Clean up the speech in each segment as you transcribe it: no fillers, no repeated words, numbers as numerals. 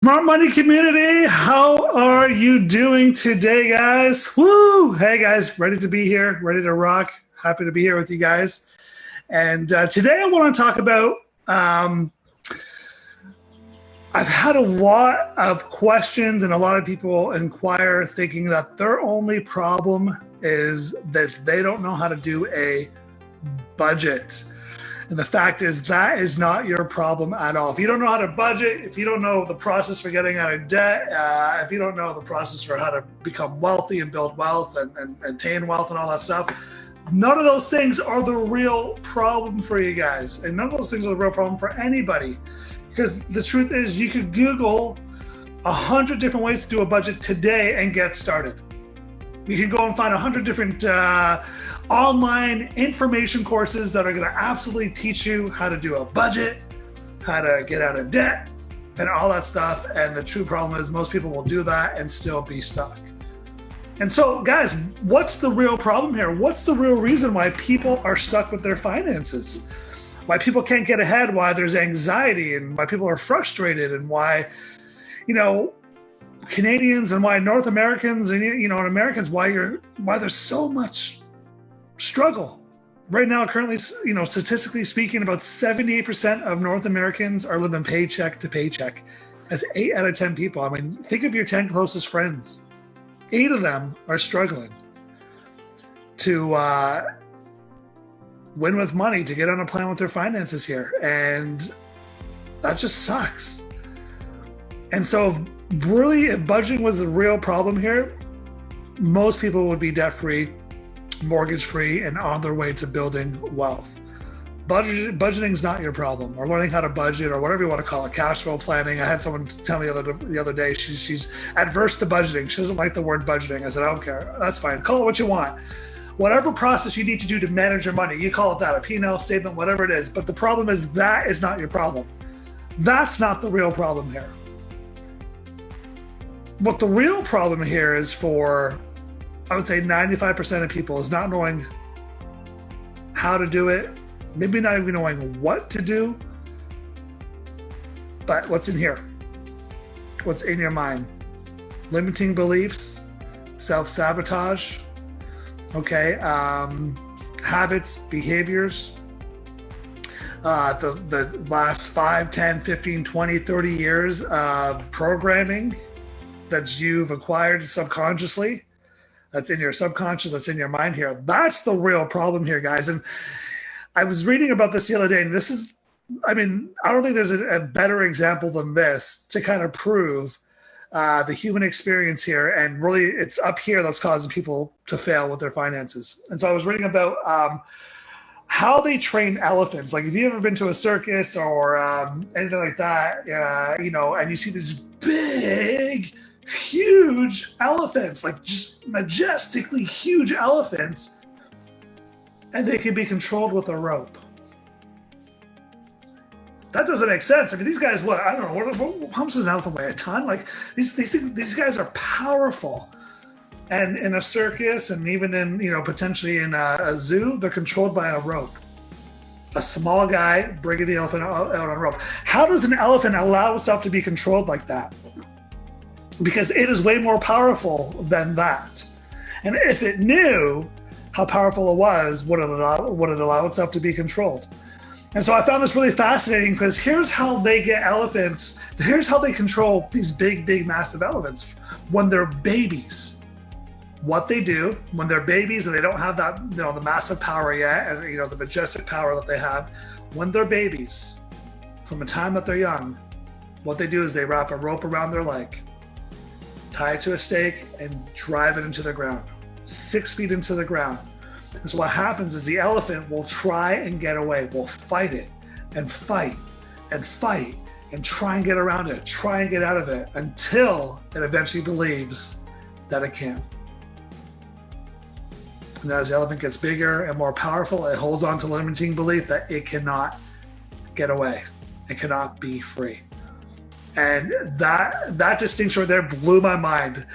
Smart Money community, how are you doing today, guys? Woo! Hey, guys, ready to be here, ready to rock. Happy to be here with you guys. And today I want to talk about I've had a lot of questions and a lot of people inquire thinking that their only problem is that they don't know how to do a budget. And the fact is that is not your problem at all. If you don't know how to budget, if you don't know the process for getting out of debt, if you don't know the process for how to become wealthy and build wealth and attain wealth and all that stuff, none of those things are the real problem for you guys. And none of those things are the real problem for anybody. Because the truth is you could Google 100 different ways to do a budget today and get started. You can go and find 100 different online information courses that are going to absolutely teach you how to do a budget, how to get out of debt, and all that stuff. And the true problem is most people will do that and still be stuck. And so, guys, what's the real problem here? What's the real reason why people are stuck with their finances? Why people can't get ahead, why there's anxiety, and why people are frustrated, and why, Canadians and why North Americans and and Americans, why there's so much struggle right now. Currently, statistically speaking, about 78% of North Americans are living paycheck to paycheck. That's 8 out of 10 people. I mean, think of your 10 closest friends. 8 of them are struggling to win with money, to get on a plan with their finances here, and that just sucks. And so really, if budgeting was a real problem here, most people would be debt-free, mortgage-free, and on their way to building wealth. Budgeting is not your problem, or learning how to budget, or whatever you want to call it, cash flow planning. I had someone tell me the other day she's adverse to budgeting. She doesn't like the word budgeting. I said, I don't care. That's fine. Call it what you want. Whatever process you need to do to manage your money, you call it that, a P&L statement, whatever it is. But the problem is that is not your problem. That's not the real problem here. What the real problem here is for, I would say 95% of people, is not knowing how to do it, maybe not even knowing what to do, but what's in here? What's in your mind? Limiting beliefs, self-sabotage, habits, behaviors, the last 5, 10, 15, 20, 30 years of programming that you've acquired subconsciously, that's in your subconscious, that's in your mind here. That's the real problem here, guys. And I was reading about this the other day, and I don't think there's a better example than this to kind of prove the human experience here. And really, it's up here that's causing people to fail with their finances. And so I was reading about how they train elephants. Like, if you've ever been to a circus or anything like that, and you see these big, huge elephants, like just majestically huge elephants, and they can be controlled with a rope. That doesn't make sense. I mean, these guys, I don't know, how much does an elephant weigh? A ton? Like, these guys are powerful. And in a circus, and even in, potentially in a zoo, they're controlled by a rope. A small guy bringing the elephant out on a rope. How does an elephant allow itself to be controlled like that? Because it is way more powerful than that. And if it knew how powerful it was, would it allow itself to be controlled? And so I found this really fascinating, because here's how they get elephants. Here's how they control these big, big, massive elephants when they're babies. What they do when they're babies and they don't have that, the massive power yet, and the majestic power that they have when they're babies, from the time that they're young, what they do is they wrap a rope around their leg, tie it to a stake, and drive it into the ground, 6 feet into the ground. And so what happens is the elephant will try and get away, will fight it and fight and fight and try and get around it, try and get out of it, until it eventually believes that it can. And as the elephant gets bigger and more powerful, it holds on to limiting belief that it cannot get away. It cannot be free. And that distinction right there blew my mind,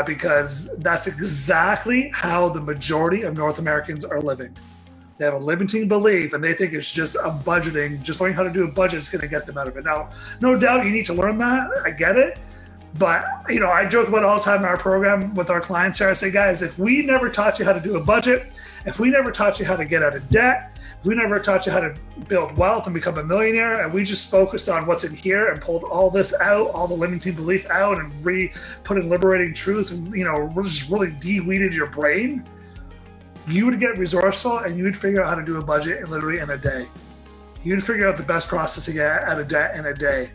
because that's exactly how the majority of North Americans are living. They have a limiting belief, and they think it's just a budgeting, just learning how to do a budget is going to get them out of it. Now, no doubt you need to learn that. I get it. But, I joke about it all the time in our program with our clients here. I say, guys, if we never taught you how to do a budget, if we never taught you how to get out of debt, if we never taught you how to build wealth and become a millionaire, and we just focused on what's in here and pulled all this out, all the limiting belief out, and put in liberating truths, and, just really de-weeded your brain, you would get resourceful and you would figure out how to do a budget literally in a day. You'd figure out the best process to get out of debt in a day.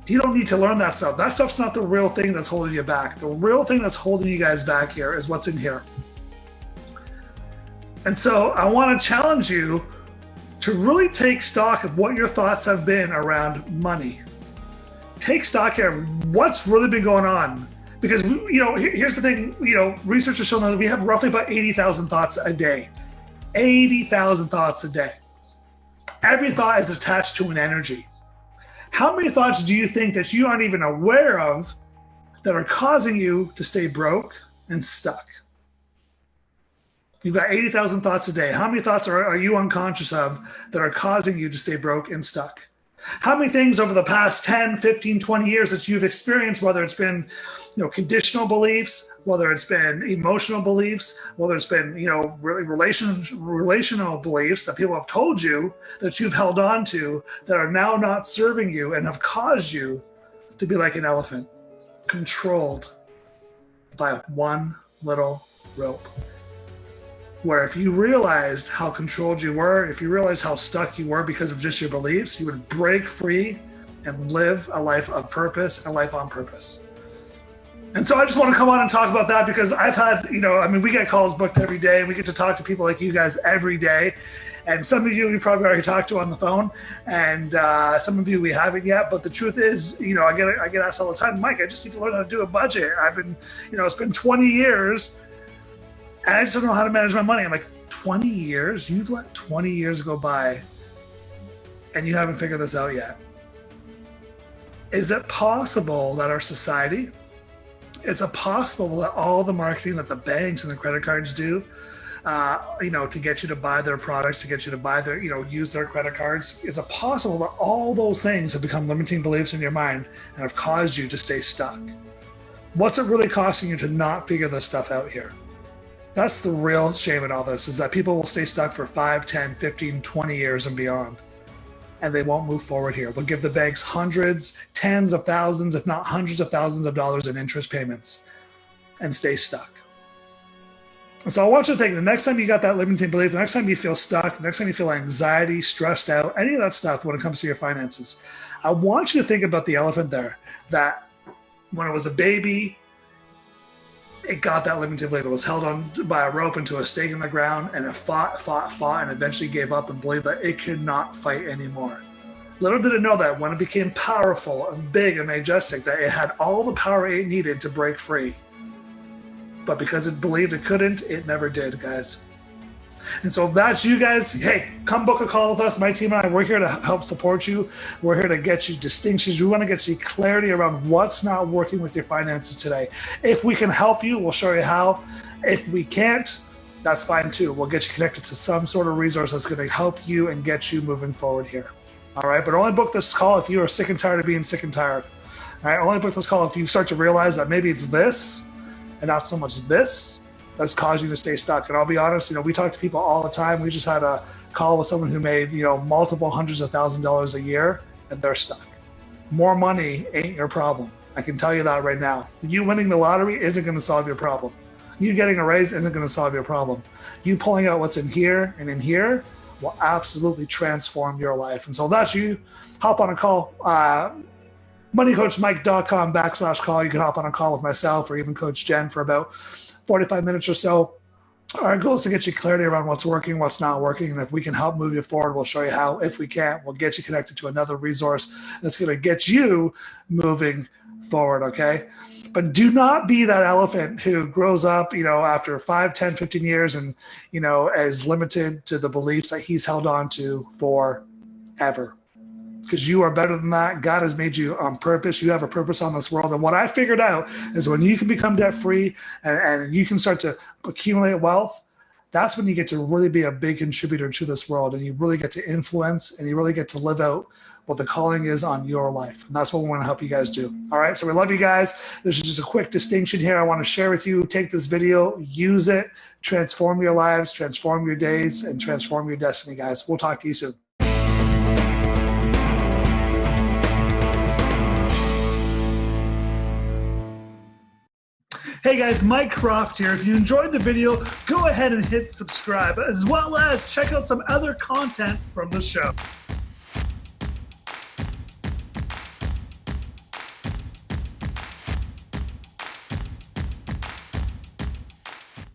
You don't need to learn that stuff. That stuff's not the real thing that's holding you back. The real thing that's holding you guys back here is what's in here. And so I want to challenge you to really take stock of what your thoughts have been around money. Take stock here of what's really been going on. Because, here's the thing, research has shown that we have roughly about 80,000 thoughts a day. 80,000 thoughts a day. Every thought is attached to an energy. How many thoughts do you think that you aren't even aware of that are causing you to stay broke and stuck? You've got 80,000 thoughts a day. How many thoughts are you unconscious of that are causing you to stay broke and stuck? How many things over the past 10, 15, 20 years that you've experienced, whether it's been, conditional beliefs, whether it's been emotional beliefs, whether it's been, relational beliefs that people have told you that you've held on to that are now not serving you and have caused you to be like an elephant, controlled by one little rope. Where if you realized how controlled you were, if you realized how stuck you were because of just your beliefs, you would break free and live a life of purpose, a life on purpose. And so I just want to come on and talk about that because I've had, we get calls booked every day and we get to talk to people like you guys every day. And some of you we probably already talked to on the phone, and some of you we haven't yet. But the truth is, I get asked all the time, Mike, I just need to learn how to do a budget. I've been, it's been 20 years. And I just don't know how to manage my money. I'm like, 20 years? You've let 20 years go by and you haven't figured this out yet. Is it possible that our society, is it possible that all the marketing that the banks and the credit cards do, to get you to buy their products, to get you to buy their, use their credit cards, is it possible that all those things have become limiting beliefs in your mind and have caused you to stay stuck? What's it really costing you to not figure this stuff out here? That's the real shame in all this, is that people will stay stuck for 5, 10, 15, 20 years and beyond, and they won't move forward here. They'll give the banks hundreds, tens of thousands, if not hundreds of thousands of dollars in interest payments and stay stuck. So I want you to think, the next time you got that limiting belief, the next time you feel stuck, the next time you feel anxiety, stressed out, any of that stuff when it comes to your finances, I want you to think about the elephant there, that when it was a baby, it got that limiting belief. It was held on by a rope into a stake in the ground, and it fought, and eventually gave up and believed that it could not fight anymore. Little did it know that when it became powerful and big and majestic, that it had all the power it needed to break free. But because it believed it couldn't, it never did, guys. And so if that's you guys, hey, come book a call with us. My team and I, we're here to help support you. We're here to get you distinctions. We want to get you clarity around what's not working with your finances today. If we can help you, we'll show you how. If we can't, that's fine too. We'll get you connected to some sort of resource that's going to help you and get you moving forward here. All right, but only book this call if you are sick and tired of being sick and tired. All right, only book this call if you start to realize that maybe it's this and not so much this that's caused you to stay stuck. And I'll be honest, we talk to people all the time. We just had a call with someone who made, multiple hundreds of $1,000s a year, and they're stuck. More money ain't your problem. I can tell you that right now. You winning the lottery isn't going to solve your problem. You getting a raise isn't going to solve your problem. You pulling out what's in here and in here will absolutely transform your life. And so that's you. Hop on a call. moneycoachmike.com/call. You can hop on a call with myself or even Coach Jen for about 45 minutes or so. Our goal is to get you clarity around what's working, what's not working. And if we can help move you forward, we'll show you how. If we can't, we'll get you connected to another resource that's going to get you moving forward, okay? But do not be that elephant who grows up, after 5, 10, 15 years and, is limited to the beliefs that he's held on to forever. Because you are better than that. God has made you on purpose. You have a purpose on this world. And what I figured out is when you can become debt free and you can start to accumulate wealth, that's when you get to really be a big contributor to this world, and you really get to influence, and you really get to live out what the calling is on your life. And that's what we want to help you guys do. All right. So we love you guys. This is just a quick distinction here I want to share with you. Take this video, use it, transform your lives, transform your days, and transform your destiny, guys. We'll talk to you soon. Hey guys, Mike Croft here. If you enjoyed the video, go ahead and hit subscribe, as well as check out some other content from the show.